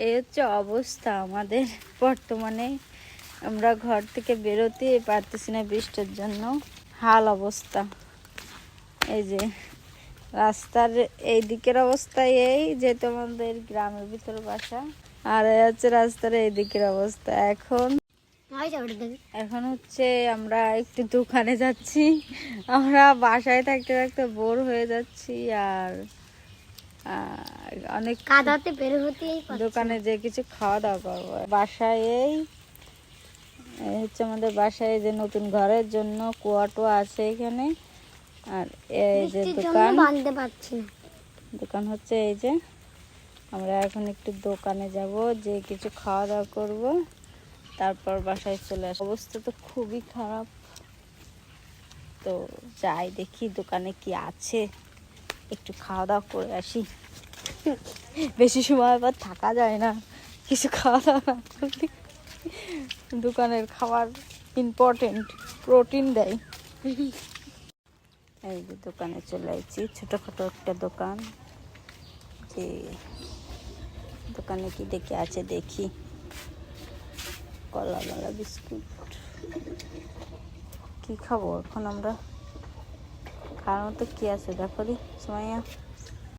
এই হচ্ছে অবস্থা আমাদের বর্তমানে। আমরা ঘর থেকে বেরোতে পারতেছি না বৃষ্টির জন্য, হাল অবস্থা। এই যে রাস্তার এই দিকের অবস্থা, এই যে তোমাদের গ্রামের ভিতরে বাসা, আর এই হচ্ছে রাস্তার এই দিকের অবস্থা। এখন হচ্ছে আমরা একটু দোকানে যাচ্ছি। আমরা বাসায় থাকতে থাকতে বোর হয়ে যাচ্ছি, আর অনেক কাদাতে বের হতেই দোকানে যে কিছু খাওয়া দাওয়া করবো। বাসায় এই হচ্ছে আমাদের বাসায় যে নতুন ঘরের জন্য কুয়াটো আছে এখানে, আর এই যে দোকান, বাঁধতে পারছি না। দোকান হচ্ছে এই যে। আমরা এখন একটু দোকানে যাব, যে কিছু খাওয়া দাওয়া করব, তারপর বাসায় চলে আসবো। অবস্থা তো খুবই খারাপ, তো যাই দেখি দোকানে কি আছে, একটু খাওয়া দাওয়া করে আসি। বেশি সময় পর থাকা যায় না কিছু খাওয়া দাওয়া না করলে। দোকানের খাবার ইম্পর্টেন্ট, প্রোটিন দেয়। এই যে দোকানে চলে আসছি, ছোটোখাটো একটা দোকান। যে দোকানে কি দেখে আছে দেখি, কলাওয়ালা বিস্কুট। কি খাবো এখন আমরা? খাওয়ার মতো কি আছে দেখো রে সুমাইয়া?